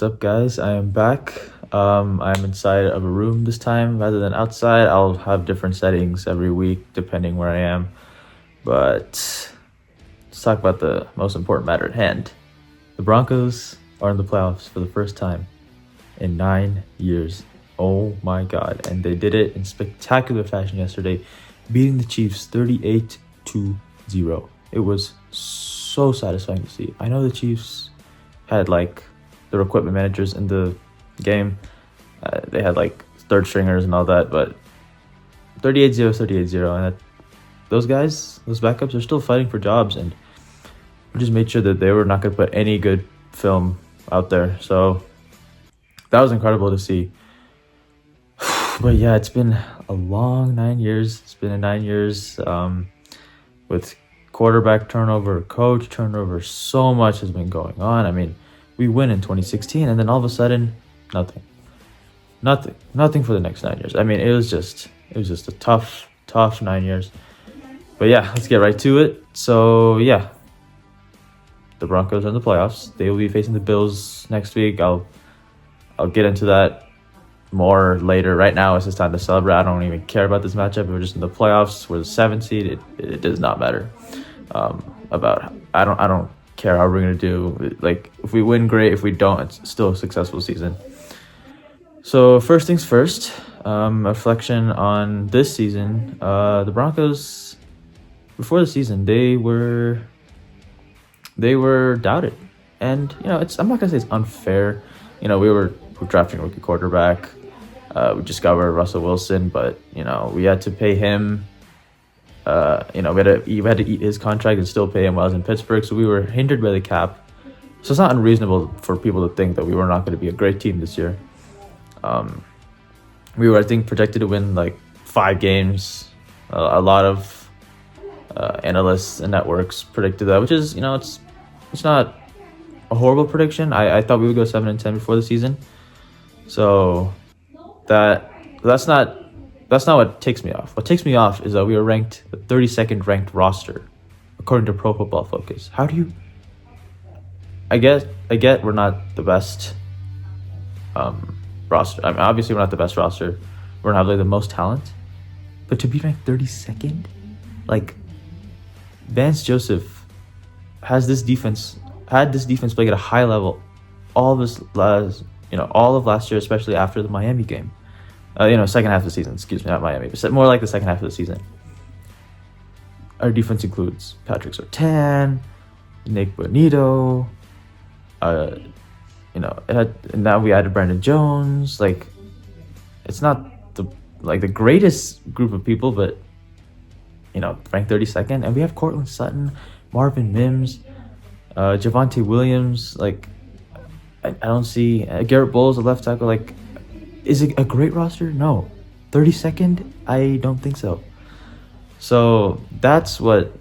up, guys? I am back. I'm inside of a room this time rather than outside. I'll have different settings every week depending where I am. But let's talk about the most important matter at hand. The Broncos are in the playoffs for the first time in 9 years. Oh my God. And they did it in spectacular fashion yesterday, beating the Chiefs 38-0. It was so satisfying to see. I know the Chiefs had their equipment managers in the game. They had third stringers and all that, but 38-0, 38-0. And those guys, those backups, are still fighting for jobs, and we just made sure that they were not going to put any good film out there. So that was incredible to see. But yeah, it's been a long 9 years. It's been 9 years with quarterback turnover, coach turnover. So much has been going on. I mean, we win in 2016, and then all of a sudden, nothing for the next 9 years. I mean, it was just a tough 9 years. But yeah, let's get right to it. So yeah, the Broncos are in the playoffs. They will be facing the Bills next week. I'll get into that more later. Right now, it's just time to celebrate. I don't even care about this matchup. We're just in the playoffs. We're the 7th seed. It does not matter. I don't care how we're gonna do. If we win, great. If we don't, it's still a successful season. So first things first, reflection on this season. The Broncos, before the season, they were doubted, and I'm not gonna say it's unfair. We're drafting a rookie quarterback. We discovered Russell Wilson, but we had to pay him. We had to eat his contract and still pay him while I was in Pittsburgh, so we were hindered by the cap. So it's not unreasonable for people to think that we were not going to be a great team this year. We were, I think, projected to win 5 games. A lot of analysts and networks predicted that, which is, it's not a horrible prediction. I thought we would go 7-10 before the season. So that's not what takes me off. What takes me off is that we were ranked the 32nd ranked roster according to Pro Football Focus. How do you? I get we're not the best roster. I mean, obviously we're not the best roster. We're not the most talent, but to be ranked 32nd, Vance Joseph had this defense playing at a high level all of last year, especially after the Miami game. Second half of the season, excuse me, not Miami, but more like the second half of the season. Our defense includes Patrick Surtain, Nick Bonito, and now we added Brandon Jones. It's not the greatest group of people, but ranked 32nd, and we have Cortland Sutton, Marvin Mims, Javonte Williams. I don't see Garrett Bowles, a left tackle. Is it a great roster? No. 32nd? I don't think so. So that's what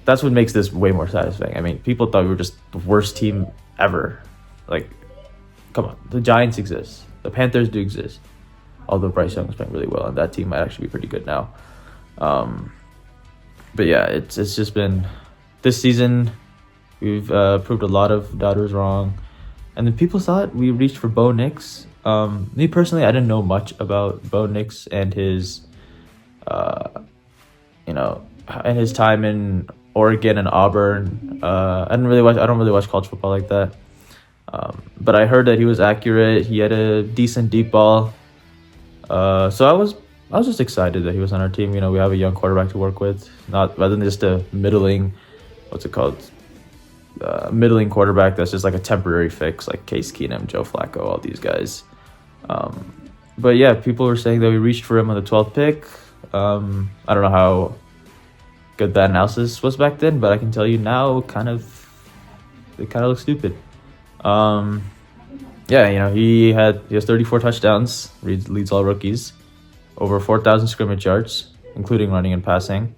makes this way more satisfying. I mean, people thought we were just the worst team ever. Come on. The Giants exist. The Panthers do exist. Although Bryce Young is playing really well, and that team might actually be pretty good now. But yeah, it's just been this season. We've proved a lot of doubters wrong. And then people thought we reached for Bo Nix. Me personally, I didn't know much about Bo Nix and his, and his time in Oregon and Auburn. I don't really watch college football like that. But I heard that he was accurate. He had a decent deep ball. So I was just excited that he was on our team. We have a young quarterback to work with, rather than just a middling quarterback that's just a temporary fix, like Case Keenum, Joe Flacco, all these guys. But yeah, people were saying that we reached for him on the 12th pick. I don't know how good that analysis was back then, but I can tell you now, it kind of looks stupid. He has 34 touchdowns, leads all rookies, over 4,000 scrimmage yards, including running and passing,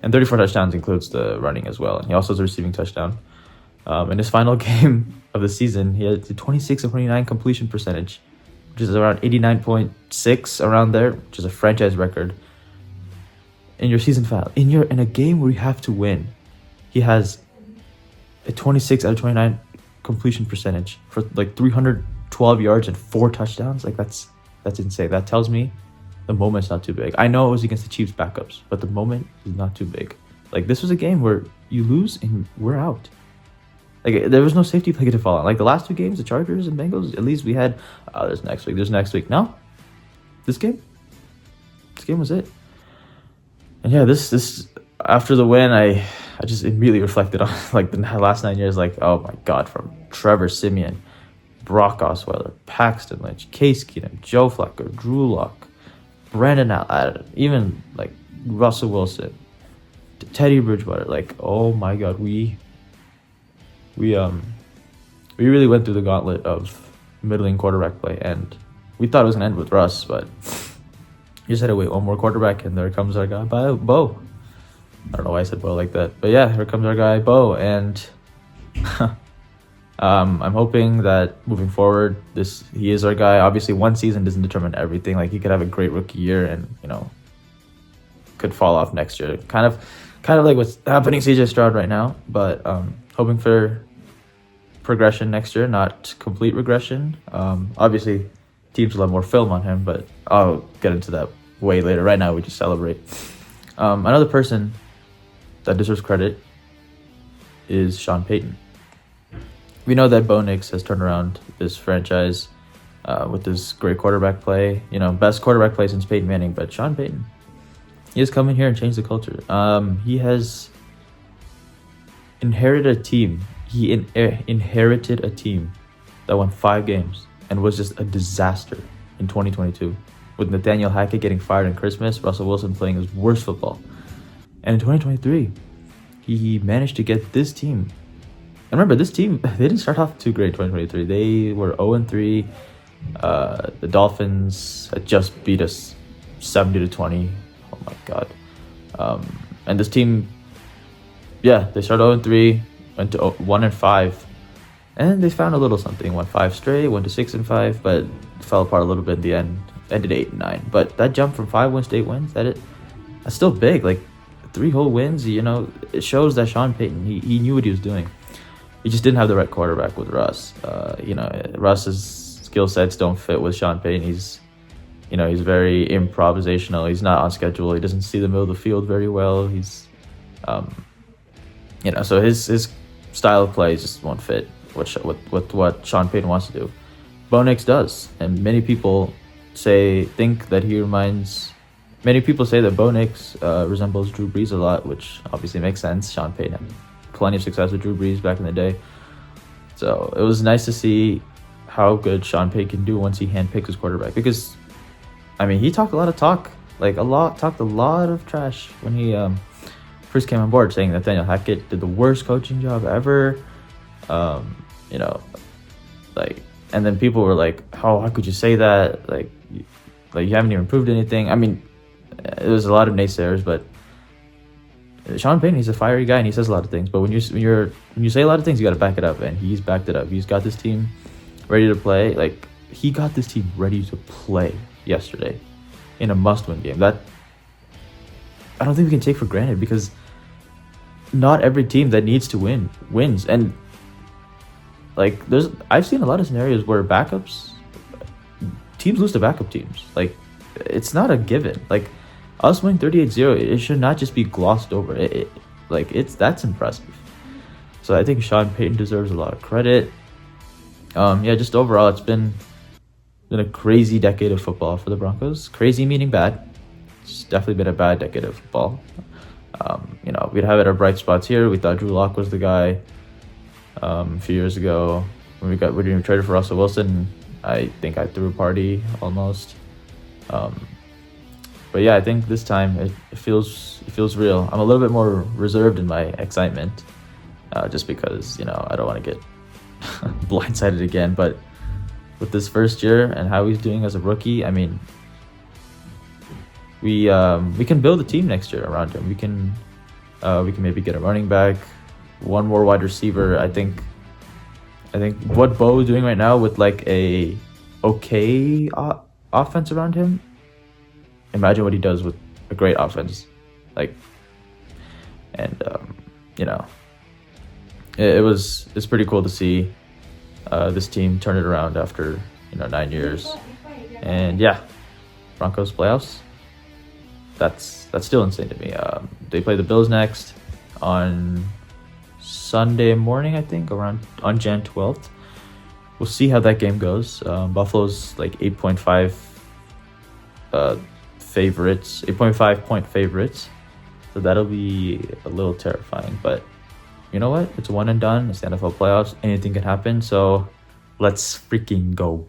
and 34 touchdowns includes the running as well. And he also has a receiving touchdown. In his final game of the season, he had 26 of 29 completion percentage, which is around 89.6 around there, which is a franchise record. In your season final, in a game where you have to win, he has a 26 out of 29 completion percentage for 300 12 yards and 4 touchdowns. Like that's insane. That tells me the moment's not too big. I know it was against the Chiefs backups, but the moment is not too big. Like this was a game where you lose and we're out. Like there was no safety blanket to fall on. Like the last 2 games, the Chargers and Bengals, at least we had there's next week. No. This game was it. And yeah, this after the win, I just immediately reflected on like the last 9 years. Like, oh my God, from Trevor Siemian, Brock Osweiler, Paxton Lynch, Case Keenum, Joe Flacco, Drew Lock, Brandon Allen, even like Russell Wilson, Teddy Bridgewater. Like, oh my God, we really went through the gauntlet of middling quarterback play, and we thought it was gonna end with Russ, but you just had to wait one more quarterback, and there comes our guy, Bo. I don't know why I said Bo like that, but yeah, here comes our guy, Bo, and I'm hoping that moving forward, he is our guy. Obviously, one season doesn't determine everything. Like he could have a great rookie year, and could fall off next year. Kind of like what's happening to CJ Stroud right now, but hoping for progression next year, not complete regression. Obviously, teams will have more film on him, but I'll get into that way later. Right now, we just celebrate. Another person that deserves credit is Sean Payton. We know that Bo Nix has turned around this franchise with this great quarterback play. Best quarterback play since Peyton Manning, but Sean Payton, he has come in here and changed the culture. He has inherited a team. He inherited a team that won 5 games and was just a disaster in 2022. With Nathaniel Hackett getting fired on Christmas, Russell Wilson playing his worst football. And in 2023, he managed to get this team. And remember, this team, they didn't start off too great in 2023. They were 0-3. The Dolphins had just beat us 70-20. Oh my God. And this team, they started 0-3, went to 1-5. And they found a little something. Won 5 straight, went to 6-5, but fell apart a little bit in the end. Ended 8-9. But that jump from 5 wins to 8 wins, that's still big. Like 3 whole wins, it shows that Sean Payton, he knew what he was doing. He just didn't have the right quarterback with Russ. Russ's skill sets don't fit with Sean Payton. He's very improvisational. He's not on schedule. He doesn't see the middle of the field very well. He's, so his style of play just won't fit with what Sean Payton wants to do. Bo Nix does, and many people say that Bo Nix resembles Drew Brees a lot, which obviously makes sense. Sean Payton had plenty of success with Drew Brees back in the day. So it was nice to see how good Sean Payton can do once he handpicks his quarterback. Because, he talked a lot of talk, talked a lot of trash when he first came on board, saying that Nathaniel Hackett did the worst coaching job ever. And then people were like, how could you say that? Like you haven't even proved anything. There was a lot of naysayers, but Sean Payton, he's a fiery guy and he says a lot of things. But when you say a lot of things, you got to back it up, and he's backed it up. He's got this team ready to play. Like he got this team ready to play yesterday in a must-win game. That I don't think we can take for granted, because not every team that needs to win wins. And I've seen a lot of scenarios where teams lose to backup teams. Like it's not a given. Like us winning 38-0, it should not just be glossed over. That's impressive. So I think Sean Payton deserves a lot of credit. Just overall, it's been a crazy decade of football for the Broncos. Crazy meaning bad. It's definitely been a bad decade of football. We'd have our bright spots here. We thought Drew Lock was the guy a few years ago when we traded for Russell Wilson. I think I threw a party almost. But yeah, I think this time it feels real. I'm a little bit more reserved in my excitement, just because I don't want to get blindsided again. But with this first year and how he's doing as a rookie, we can build a team next year around him. We can maybe get a running back, one more wide receiver. I think what Bo is doing right now with a okay offense around him. Imagine what he does with a great offense, it's pretty cool to see this team turn it around after 9 years. And yeah, Broncos playoffs. That's still insane to me. They play the Bills next on Sunday morning, I think, around on Jan 12th. We'll see how that game goes. Buffalo's like 8.5 favorites, 8.5 point favorites. So that'll be a little terrifying. But you know what? It's one and done. It's the NFL playoffs. Anything can happen. So let's freaking go.